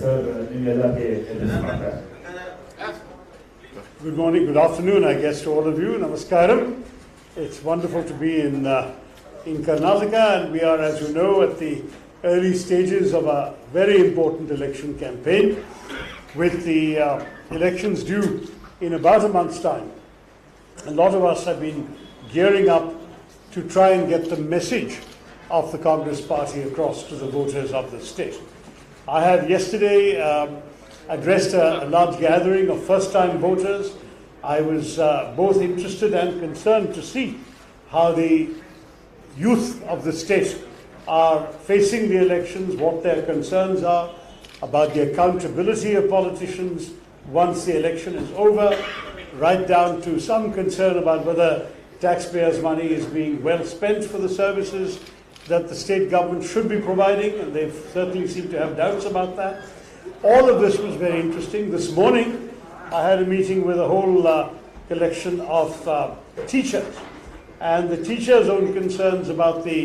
Sir ನಿಮ್ಮೆಲ್ಲಕ್ಕೆ ನಮಸ್ಕಾರ. Good morning, good afternoon, I guess, to all of you. Namaskaram. It's wonderful to be in Karnataka, and we are, as you know, at the early stages of a very important election campaign, with the elections due in about a month's time. A lot of us have been gearing up to try and get the message of the Congress party across to the voters of the state. I have yesterday addressed a large gathering of first-time voters. I was both interested and concerned to see how the youth of the state are facing the elections, what their concerns are about the accountability of politicians once the election is over, right down to some concern about whether taxpayers' money is being well spent for the services that the state government should be providing, and they certainly seem to have doubts about that. All of this was very interesting. This morning, I had a meeting with a whole collection of teachers, and the teachers' own concerns about the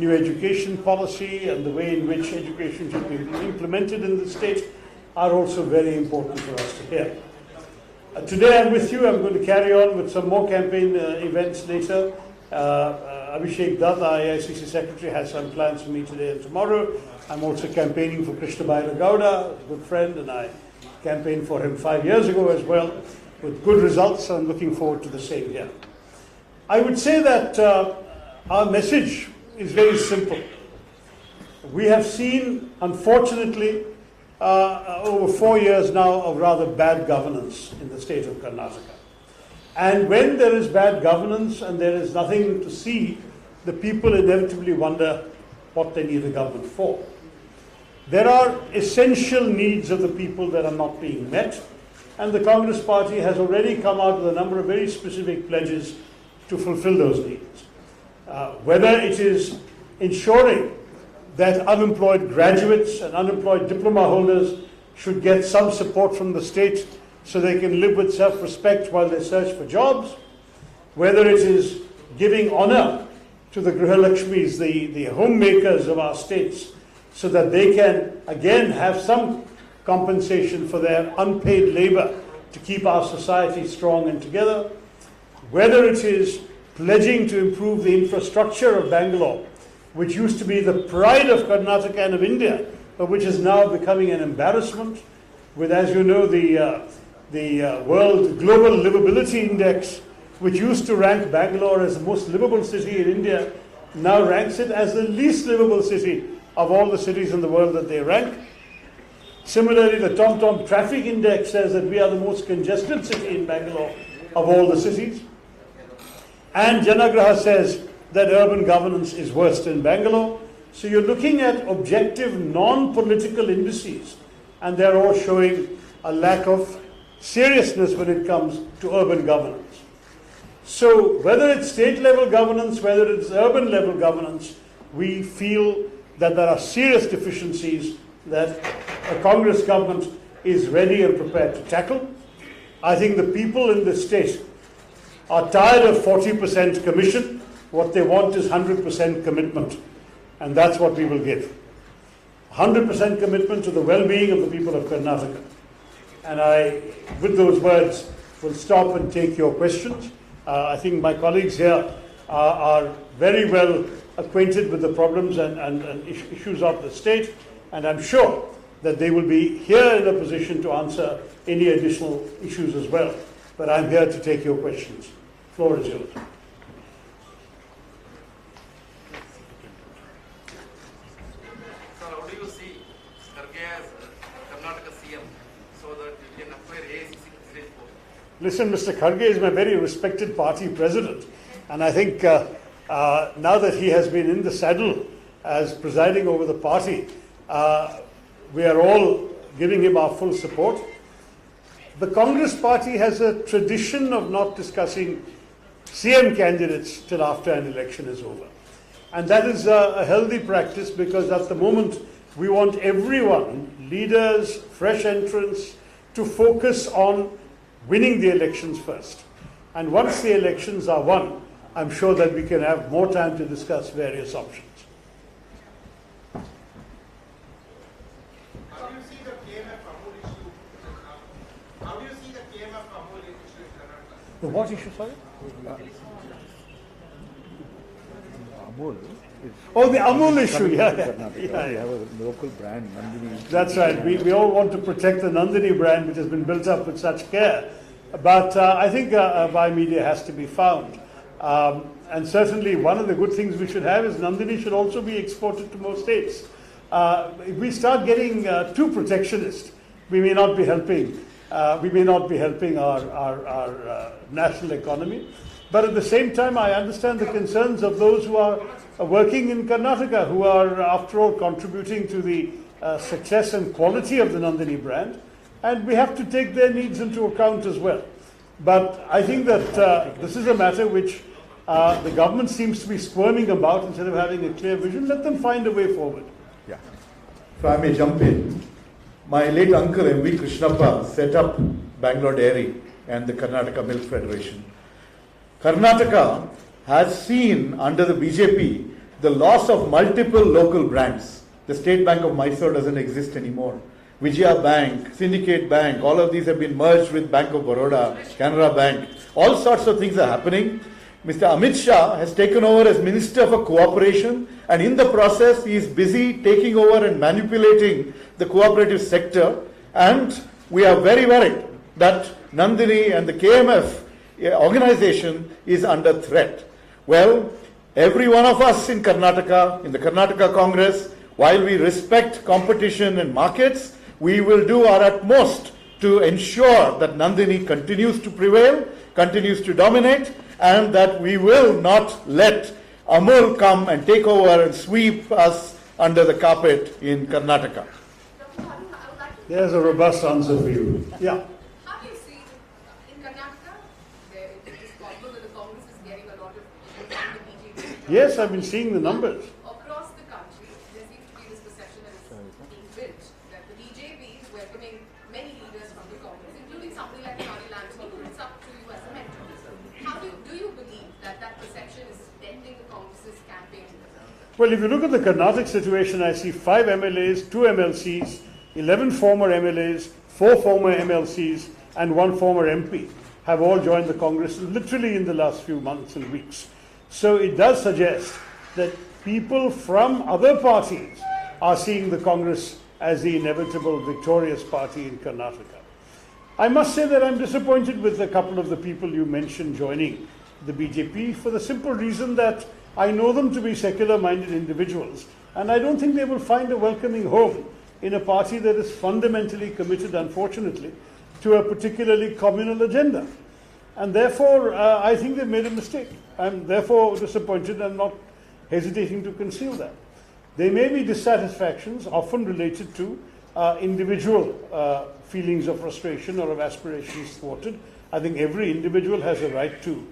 new education policy and the way in which education should be implemented in the state are also very important for us to hear. Today I'm with you. I'm going to carry on with some more campaign events later. Abhishek Dutt, our AICC Secretary, has some plans for me today and tomorrow. I'm also campaigning for Krishna Baila Gowda, a good friend, and I campaigned for him 5 years ago as well, with good results. I'm looking forward to the same here. I would say that our message is very simple. We have seen, unfortunately, over 4 years now of rather bad governance in the state of Karnataka. And when there is bad governance and there is nothing to see, the people inevitably wonder what they need the government for. There are essential needs of the people that are not being met, and the Congress party has already come out with a number of very specific pledges to fulfill those needs. Whether it is ensuring that unemployed graduates and unemployed diploma holders should get some support from the state so they can live with self-respect while they search for jobs, whether it is giving honor to the Grihalakshmis, the homemakers of our states, so that they can again have some compensation for their unpaid labor to keep our society strong and together, whether it is pledging to improve the infrastructure of Bangalore, which used to be the pride of Karnataka and of India, but which is now becoming an embarrassment, with, as you know, the World Global Livability Index, which used to rank Bangalore as the most livable city in India, now ranks it as the least livable city of all the cities in the world that they rank. Similarly, the TomTom Traffic Index says that we are the most congested city in Bangalore of all the cities. And Janagraha says that urban governance is worst in Bangalore. So you're looking at objective, non-political indices, and they're all showing a lack of seriousness when it comes to urban governance. So whether it's state level governance, whether it's urban level governance, we feel that there are serious deficiencies that a Congress government is ready and prepared to tackle. I think the people in the state are tired of 40% commission. What they want is 100% commitment, and that's what we will give. 100% commitment to the well-being of the people of Karnataka. And I, with those words, will stop and take your questions. I think my colleagues here are very well acquainted with the problems and issues of the state, and I'm sure that they will be here in a position to answer any additional issues as well. But I'm here to take your questions. Floor is yours. Listen, Mr. Kharge is my very respected party president, and I think now that he has been in the saddle as presiding over the party, we are all giving him our full support. The Congress party has a tradition of not discussing CM candidates till after an election is over. And that is a healthy practice, because at the moment we want everyone, leaders, fresh entrants, to focus on winning the elections first. And once the elections are won, I'm sure that we can have more time to discuss various options. How do you see the KMF Amul issue? How do you see the KMF Amul issue in Karnataka? The what issue, sorry? Amul is Oh, the Amul issue, coming yeah. to Karnataka. Yeah, We yeah. have a local brand, Nandini. That's right. We all want to protect the Nandini brand, which has been built up with such care. But I think a buy media has to be found. And certainly one of the good things we should have is Nandini should also be exported to more states. If we start getting too protectionist, we may not be helping. We may not be helping our national economy. But at the same time, I understand the concerns of those who are working in Karnataka, who are, after all, contributing to the success and quality of the Nandini brand. And we have to take their needs into account as well. But I think that this is a matter which the government seems to be squirming about instead of having a clear vision. Let them find a way forward. Yeah. If I may jump in, my late uncle M.V. Krishnappa set up Bangalore Dairy and the Karnataka Milk Federation. Karnataka has seen under the BJP the loss of multiple local brands. The State Bank of Mysore doesn't exist anymore. Vijaya Bank, Syndicate Bank, all of these have been merged with Bank of Baroda, Canara Bank. All sorts of things are happening. Mr. Amit Shah has taken over as Minister for Cooperation, and in the process he is busy taking over and manipulating the cooperative sector, and we are very worried that Nandini and the KMF organization is under threat. Well, every one of us in Karnataka, in the Karnataka Congress, while we respect competition and markets, we will do our utmost to ensure that Nandini continues to prevail, continues to dominate, and that we will not let Amul come and take over and sweep us under the carpet in Karnataka. Dr. Harun, I would like to. There's a robust answer for you. Yeah. How do you see in Karnataka? It is possible that the Congress is getting a lot of people from the BJP. Yes, I've been seeing the numbers. Across the country, there seems to be this perception that is being built that the BJP is welcoming many leaders from the Congress, including somebody like Nari Lansky, who looks up to you as a mentor. How do you believe that perception is denting the Congress's campaign in Karnataka? Well, if you look at the Karnataka situation, I see 5 MLAs, 2 MLCs, 11 former MLAs, 4 former MLCs, and 1 former MP have all joined the Congress literally in the last few months and weeks. So it does suggest that people from other parties are seeing the Congress as the inevitable victorious party in Karnataka. I must say that I'm disappointed with a couple of the people you mentioned joining the BJP for the simple reason that I know them to be secular-minded individuals, and I don't think they will find a welcoming home in a party that is fundamentally committed, unfortunately, to a particularly communal agenda. And therefore, I think they've made a mistake. I'm therefore disappointed and not hesitating to conceal that. There may be dissatisfactions, often related to individual feelings of frustration or of aspirations thwarted. I think every individual has a right to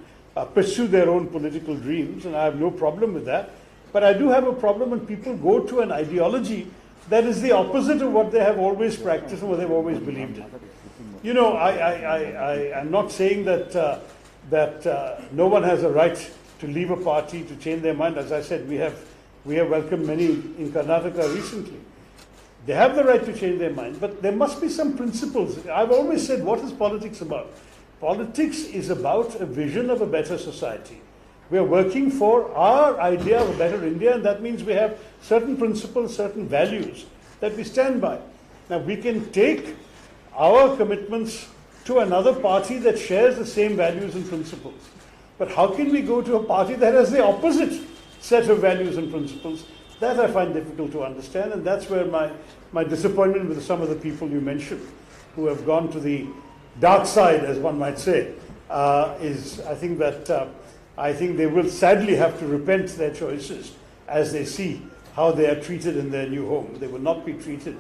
pursue their own political dreams, and I have no problem with that. But I do have a problem when people go to an ideology that is the opposite of what they have always practiced and what they've always believed in. You know, I'm not saying that no one has a right to leave a party, to change their mind. As I said, we have welcomed many in Karnataka recently. They have the right to change their mind, but there must be some principles. I've always said, what is politics about? Politics is about a vision of a better society. We are working for our idea of a better India, and that means we have certain principles, certain values that we stand by. Now, we can take our commitments to another party that shares the same values and principles. But how can we go to a party that has the opposite set of values and principles? That I find difficult to understand, and that's where my disappointment with some of the people you mentioned who have gone to the dark side, as one might say, is I think that I think they will sadly have to repent their choices as they see how they are treated in their new home. They will not be treated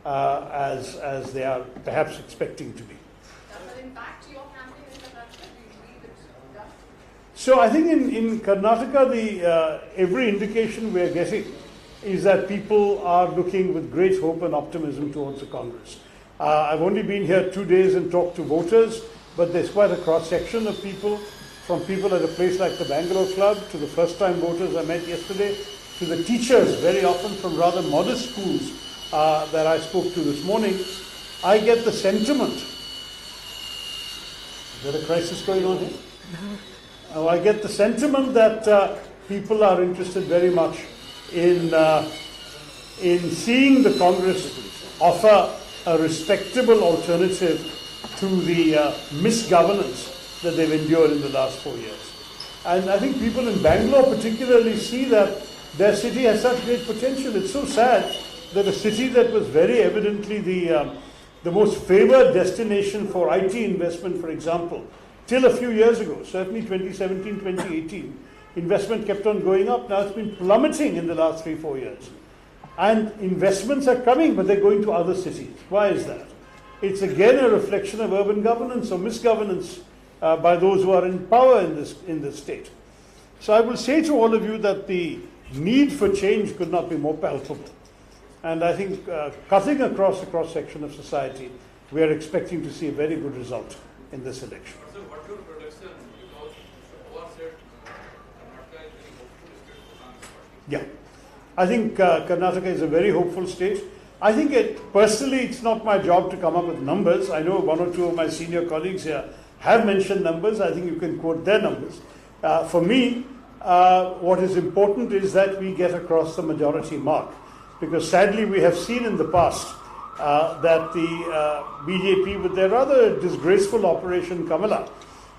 as they are perhaps expecting to be. Does that impact your campaign in Karnataka? Do you believe it does? So I think in Karnataka, every indication we are getting is that people are looking with great hope and optimism towards the Congress. I've only been here 2 days and talked to voters, but there's quite a cross-section of people, from people at a place like the Bangalore Club to the first-time voters I met yesterday, to the teachers, very often from rather modest schools that I spoke to this morning, I get the sentiment. Is there a crisis going on here? I get the sentiment that people are interested very much in seeing the Congress offer a respectable alternative to the misgovernance that they've endured in the last 4 years. And I think people in Bangalore particularly see that their city has such great potential. It's so sad that a city that was very evidently the most favored destination for IT investment, for example, till a few years ago, certainly 2017, 2018, investment kept on going up. Now it's been plummeting in the last 3-4 years. And investments are coming, but they're going to other cities. Why is that? It's again a reflection of urban governance or misgovernance by those who are in power in this state. So I will say to all of you that the need for change could not be more palpable. And I think cutting across the cross-section of society, we are expecting to see a very good result in this election. So what's your prediction? Because Pawar said Karnataka is very hopeful state for Congress party. Yeah. I think Karnataka is a very hopeful state. I think personally, it's not my job to come up with numbers. I know one or two of my senior colleagues here have mentioned numbers. I think you can quote their numbers. For me, what is important is that we get across the majority mark. Because sadly, we have seen in the past that the BJP, with their rather disgraceful Operation Kamala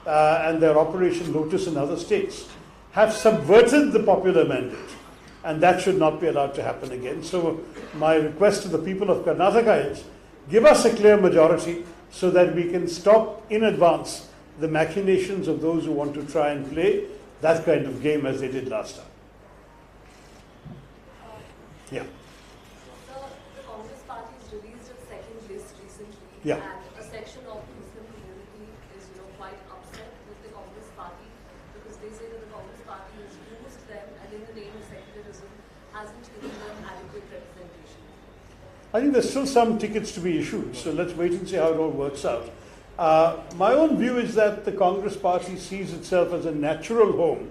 and their Operation Lotus in other states, have subverted the popular mandate. And that should not be allowed to happen again. So my request to the people of Karnataka is, give us a clear majority so that we can stop in advance the machinations of those who want to try and play that kind of game as they did last time. Yeah. So the Congress party has released its second list recently, Yeah. and a section of the Muslim community is, quite upset with the Congress party because they say that the Congress party has used them and in the name of secularism hasn't given them adequate representation. I think there's still some tickets to be issued, so let's wait and see how it all works out. My own view is that the Congress party sees itself as a natural home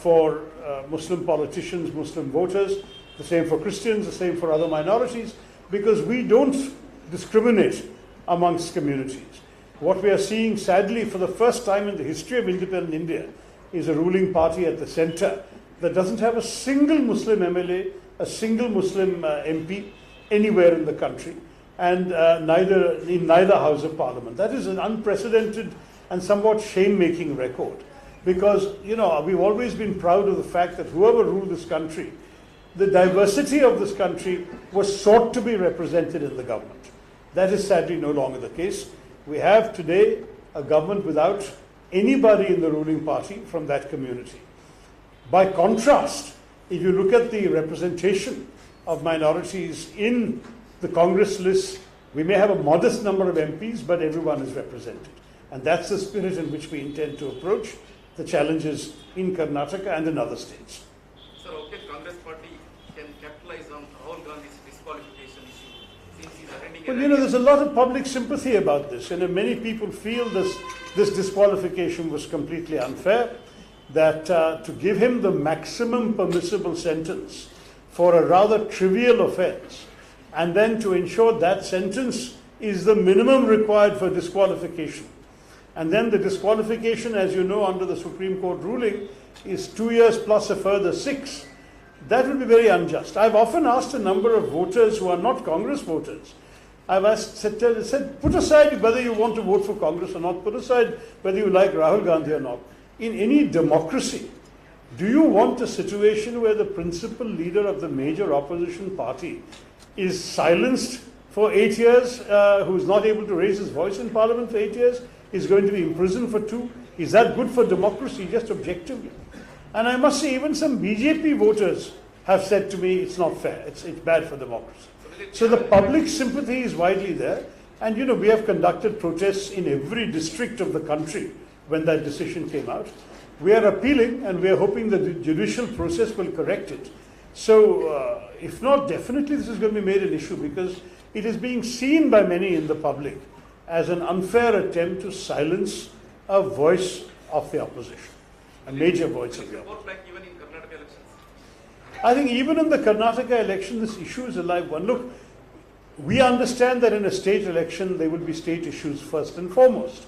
for Muslim politicians, Muslim voters, the same for Christians, the same for other minorities, because we don't discriminate amongst communities. What we are seeing, sadly, for the first time in the history of independent India, is a ruling party at the center that doesn't have a single Muslim MLA, a single Muslim MP anywhere in the country, and neither House of Parliament. That is an unprecedented and somewhat shame-making record, because we've always been proud of the fact that whoever ruled this country, the diversity of this country was sought to be represented in the government. That is sadly no longer the case. We have today a government without anybody in the ruling party from that community. By contrast, if you look at the representation of minorities in the Congress list, we may have a modest number of MPs, but everyone is represented. And that's the spirit in which we intend to approach the challenges in Karnataka and in other states. Sir, okay, Congress party can capitalize on Rahul Gandhi's disqualification issue since he's attending. Well, there's a lot of public sympathy about this, and many people feel this disqualification was completely unfair, that to give him the maximum permissible sentence for a rather trivial offense, and then to ensure that sentence is the minimum required for disqualification. And then the disqualification, as you know, under the Supreme Court ruling, is 2 years plus a further 6. That would be very unjust. I've often asked a number of voters who are not Congress voters. I've said, put aside whether you want to vote for Congress or not, put aside whether you like Rahul Gandhi or not. In any democracy, do you want a situation where the principal leader of the major opposition party is silenced for 8 years, who is not able to raise his voice in Parliament for 8 years, is going to be imprisoned for 2? Is that good for democracy, just objectively? And I must say, even some BJP voters have said to me, it's not fair, it's bad for democracy. So the public sympathy is widely there, and we have conducted protests in every district of the country when that decision came out. We are appealing, and we are hoping that the judicial process will correct it. So, if not, definitely this is going to be made an issue, because it is being seen by many in the public as an unfair attempt to silence a voice of the opposition, a major voice of the opposition. Report back even in Karnataka elections. I think even in the Karnataka election, this issue is a live one. Look, we understand that in a state election, there will be state issues first and foremost.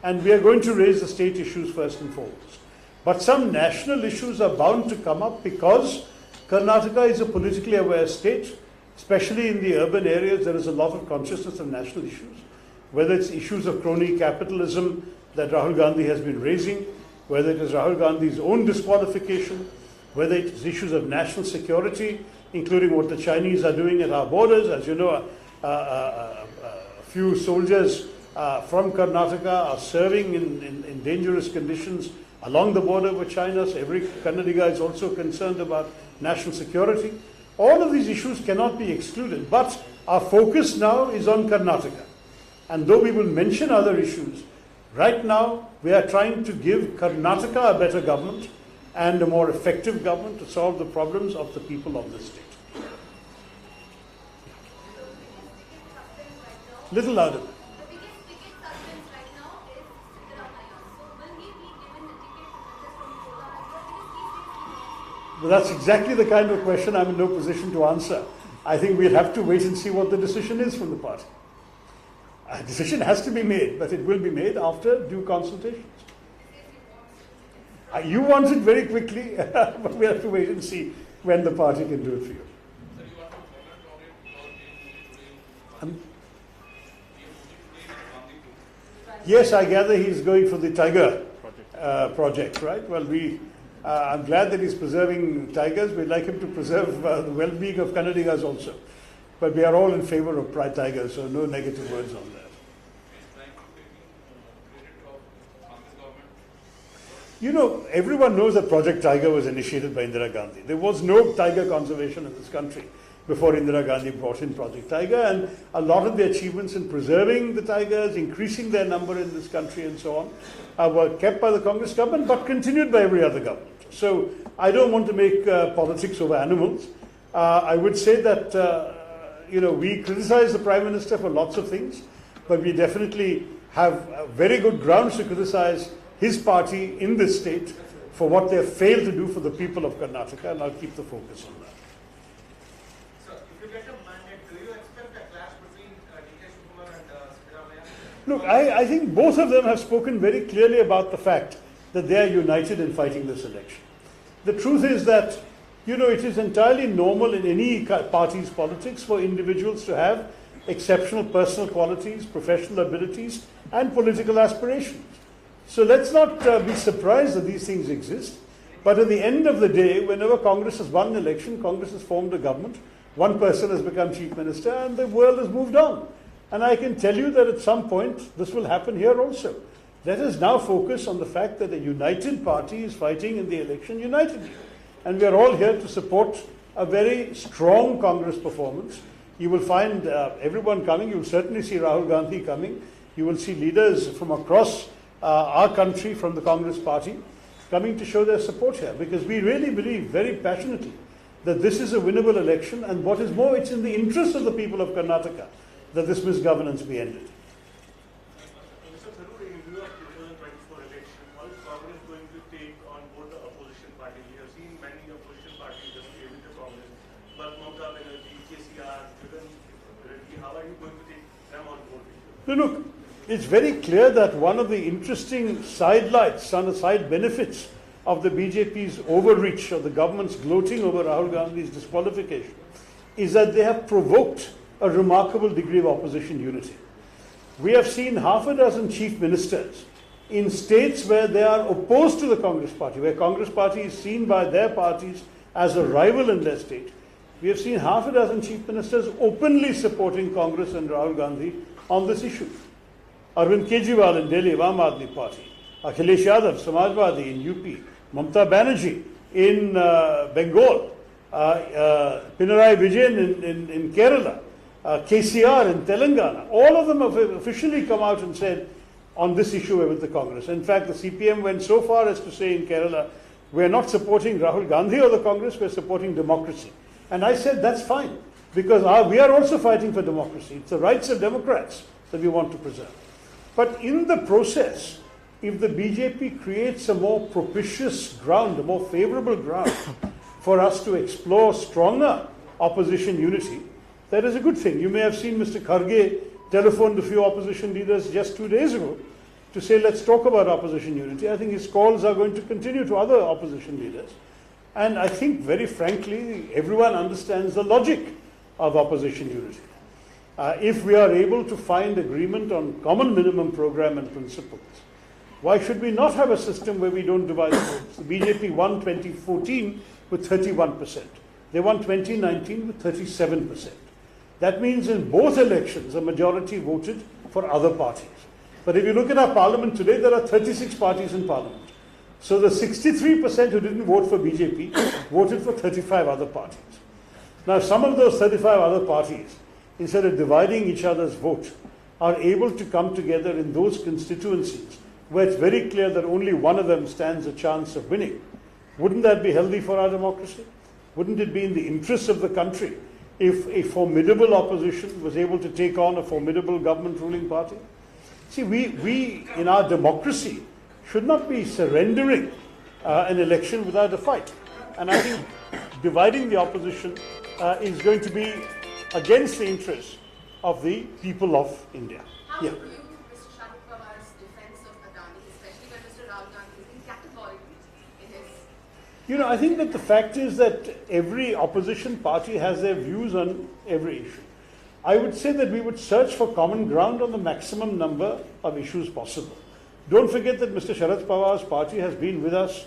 And we are going to raise the state issues first and foremost. But some national issues are bound to come up because Karnataka is a politically aware state. Especially in the urban areas, there is a lot of consciousness of national issues. Whether it's issues of crony capitalism that Rahul Gandhi has been raising, whether it is Rahul Gandhi's own disqualification, whether it is issues of national security, including what the Chinese are doing at our borders. As you know, a few soldiers from Karnataka are serving in dangerous conditions along the border with China. So every Kannadiga is also concerned about national security. All of these issues cannot be excluded, but our focus now is on Karnataka. And though we will mention other issues, right now we are trying to give Karnataka a better government and a more effective government to solve the problems of the people of the state. Little louder. The biggest ticket suspense right now is Siddaramaiah. So will he be given the ticket from Kolar? Well, that's exactly the kind of question I'm in no position to answer. I think we'll have to wait and see what the decision is from the party. A decision has to be made, but it will be made after due consultations. You want it very quickly, but we have to wait and see when the party can do it for you. Yes, I gather he's going for the Tiger project, right? Well, I'm glad that he's preserving tigers. We'd like him to preserve the well-being of Kannadigas also. But we are all in favor of pride tigers, so no negative words on that. You know, everyone knows that Project Tiger was initiated by Indira Gandhi. There was no tiger conservation in this country before Indira Gandhi brought in Project Tiger, and a lot of the achievements in preserving the tigers, increasing their number in this country and so on, were kept by the Congress government but continued by every other government. So I don't want to make politics over animals. I would say that, we criticize the Prime Minister for lots of things, but we definitely have very good grounds to criticize his party in this state for what they have failed to do for the people of Karnataka, and I'll keep the focus on that. So, if you get a mandate, do you expect a clash between D.K. Shivakumar and Siddaramaiah? Look, I think both of them have spoken very clearly about the fact that they are united in fighting this election. The truth is that, it is entirely normal in any party's politics for individuals to have exceptional personal qualities, professional abilities, and political aspirations. So let's not be surprised that these things exist. But at the end of the day, whenever Congress has won an election, Congress has formed a government, one person has become chief minister, and the world has moved on. And I can tell you that at some point, this will happen here also. Let us now focus on the fact that a united party is fighting in the election unitedly. And we are all here to support a very strong Congress performance. You will find everyone coming. You will certainly see Rahul Gandhi coming. You will see leaders from across our country from the Congress party coming to show their support here, because we really believe very passionately that this is a winnable election, and what is more, it's in the interest of the people of Karnataka that this misgovernance be ended. Mr. Tharoor, in view of 2024 election, how is Congress going to take on board the opposition parties? We have seen many opposition parties just leaving the Congress, but Mamata Banerjee, KCR, Jagan Reddy, how are you going to take them on board? Now look, it's very clear that one of the interesting sidelights and the side benefits of the BJP's overreach, or the government's gloating over Rahul Gandhi's disqualification, is that they have provoked a remarkable degree of opposition unity. We have seen half a dozen chief ministers in states where they are opposed to the Congress party, where Congress party is seen by their parties as a rival in their state. We have seen half a dozen chief ministers openly supporting Congress and Rahul Gandhi on this issue. Arvind Kejriwal in Delhi, Aam Aadmi Party. Akhilesh Yadav, Samajwadi in UP. Mamata Banerjee in Bengal. Pinarayi Vijayan in Kerala. KCR in Telangana. All of them have officially come out and said on this issue with the Congress. In fact, the CPM went so far as to say in Kerala, we're not supporting Rahul Gandhi or the Congress, we're supporting democracy. And I said, that's fine, because we are also fighting for democracy. It's the rights of Democrats that we want to preserve. But in the process, if the BJP creates a more propitious ground, a more favorable ground for us to explore stronger opposition unity, that is a good thing. You may have seen Mr. Kharge telephoned a few opposition leaders just 2 days ago to say, let's talk about opposition unity. I think his calls are going to continue to other opposition leaders. And I think, very frankly, everyone understands the logic of opposition unity. If we are able to find agreement on common minimum program and principles, why should we not have a system where we don't divide the votes? The BJP won 2014 with 31%. They won 2019 with 37%. That means in both elections, a majority voted for other parties. But if you look at our parliament today, there are 36 parties in parliament. So the 63% who didn't vote for BJP voted for 35 other parties. Now, some of those 35 other parties, instead of dividing each other's vote, are able to come together in those constituencies where it's very clear that only one of them stands a chance of winning. Wouldn't that be healthy for our democracy? Wouldn't it be in the interests of the country if a formidable opposition was able to take on a formidable government ruling party? See, we in our democracy should not be surrendering an election without a fight. And I think dividing the opposition is going to be against the interests of the people of India. How do you view Mr. Sharad Pawar's defense of Adani, especially when Mr. Rahul Gandhi has been categorical in his... I think that the fact is that every opposition party has their views on every issue. I would say that we would search for common ground on the maximum number of issues possible. Don't forget that Mr. Sharad Pawar's party has been with us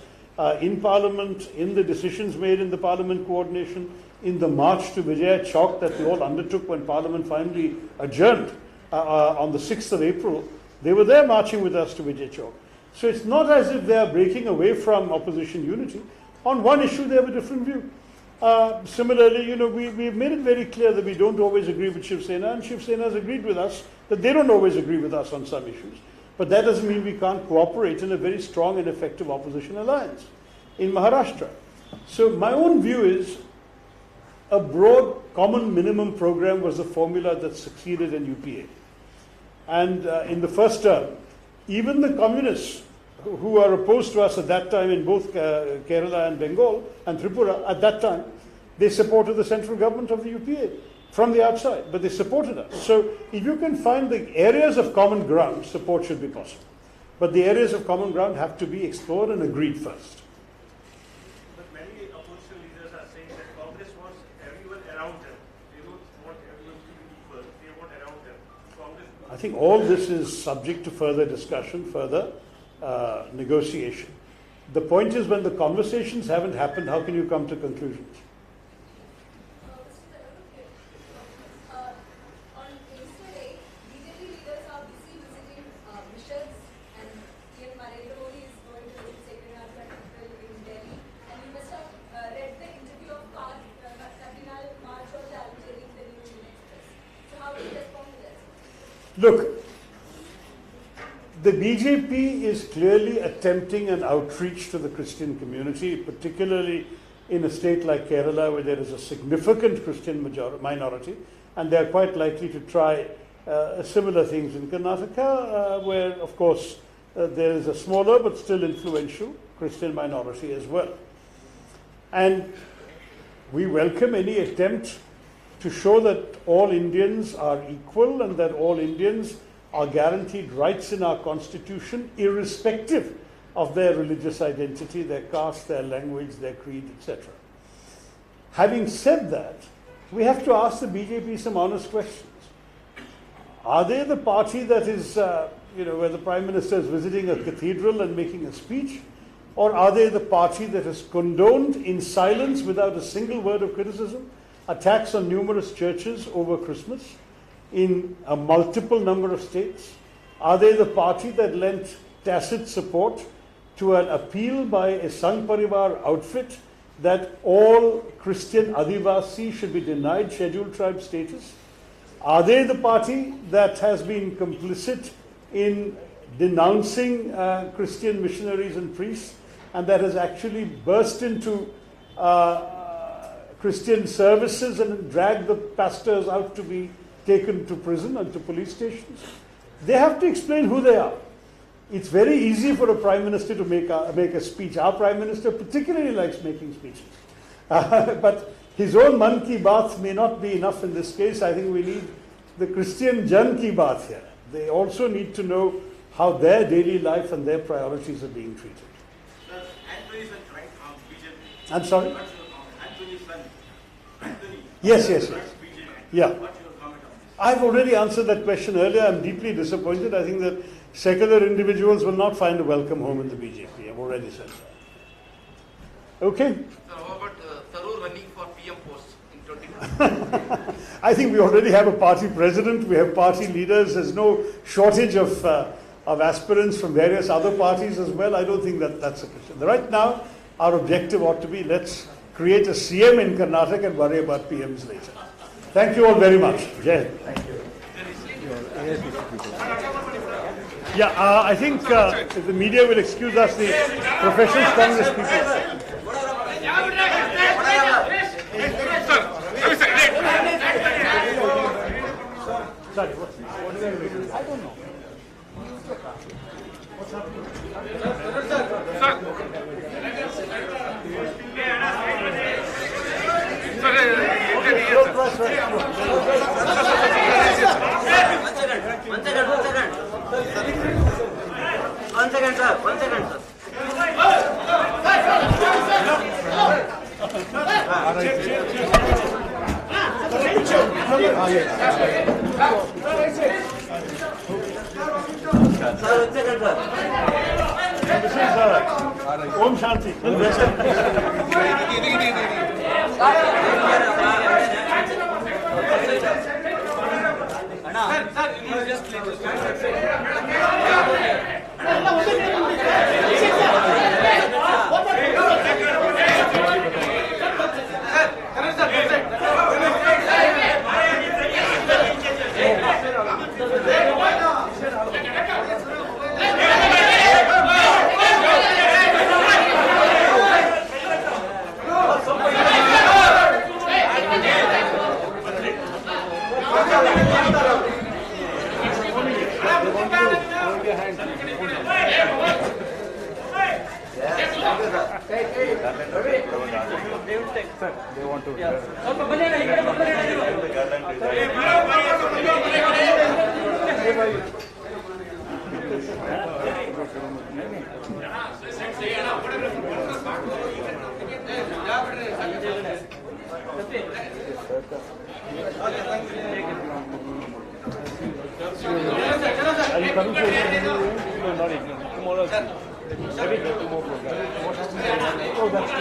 in Parliament, in the decisions made in the Parliament coordination, in the march to Vijaya Chowk that we all undertook when Parliament finally adjourned on the 6th of April. They were there marching with us to Vijaya Chowk. So it's not as if they are breaking away from opposition unity. On one issue, they have a different view. Similarly, we've made it very clear that we don't always agree with Shiv Sena, and Shiv Sena has agreed with us that they don't always agree with us on some issues. But that doesn't mean we can't cooperate in a very strong and effective opposition alliance in Maharashtra. So my own view is a broad common minimum program was the formula that succeeded in UPA. And in the first term, even the communists who were opposed to us at that time in both Kerala and Bengal and Tripura, at that time, they supported the central government of the UPA from the outside, but they supported us. So if you can find the areas of common ground, support should be possible. But the areas of common ground have to be explored and agreed first. But many opposition leaders are saying that Congress wants everyone around them. They don't want everyone to be equal. They want around them. Congress. I think all this is subject to further discussion, further negotiation. The point is, when the conversations haven't happened, how can you come to conclusions? On yesterday, BJP leaders are busy visiting missions, and P.M. Narendra Modi is going to visit Secretariat Capital in Delhi. And you must have read the interview of Cardinal Marcho challenging the New Indian Express. So how do you respond to that? Look, the BJP is clearly attempting an outreach to the Christian community, particularly in a state like Kerala, where there is a significant Christian minority, and they are quite likely to try similar things in Karnataka, where, of course, there is a smaller but still influential Christian minority as well. And we welcome any attempt to show that all Indians are equal and that all Indians are guaranteed rights in our constitution, irrespective of their religious identity, their caste, their language, their creed, etc. Having said that, we have to ask the BJP some honest questions. Are they the party that is, where the Prime Minister is visiting a cathedral and making a speech? Or are they the party that has condoned in silence, without a single word of criticism, attacks on numerous churches over Christmas in a multiple number of states? Are they the party that lent tacit support to an appeal by a Sangh Parivar outfit that all Christian Adivasi should be denied scheduled tribe status? Are they the party that has been complicit in denouncing Christian missionaries and priests, and that has actually burst into Christian services and dragged the pastors out to be taken to prison and to police stations? They have to explain who they are. It's very easy for a Prime Minister to make a speech. Our Prime Minister particularly likes making speeches. But his own Man Ki Baat may not be enough in this case. I think we need the Christian Jan Ki Baat here. They also need to know how their daily life and their priorities are being treated. Sir, Anthony's a right arm BJP. I'm sorry? What's your comment? Anthony's son. Anthony. Yes. BJP. Yeah. What's your comment on this? I've already answered that question earlier. I'm deeply disappointed. I think that secular individuals will not find a welcome home in the BJP. I've already said that. Okay? Sir, how about Tharoor running for PM post in 2020? I think we already have a party president. We have party leaders. There's no shortage of aspirants from various other parties as well. I don't think that that's a question. Right now, our objective ought to be let's create a CM in Karnataka and worry about PMs later. Thank you all very much. Jai Hind. Thank you. Yeah, I think if the media will excuse us, the professional Congress people. Sorry, I don't know. What's One second, sir. This is Om Shanti. They want to. Are you coming to No, not tomorrow. Maybe tomorrow program. Oh, that's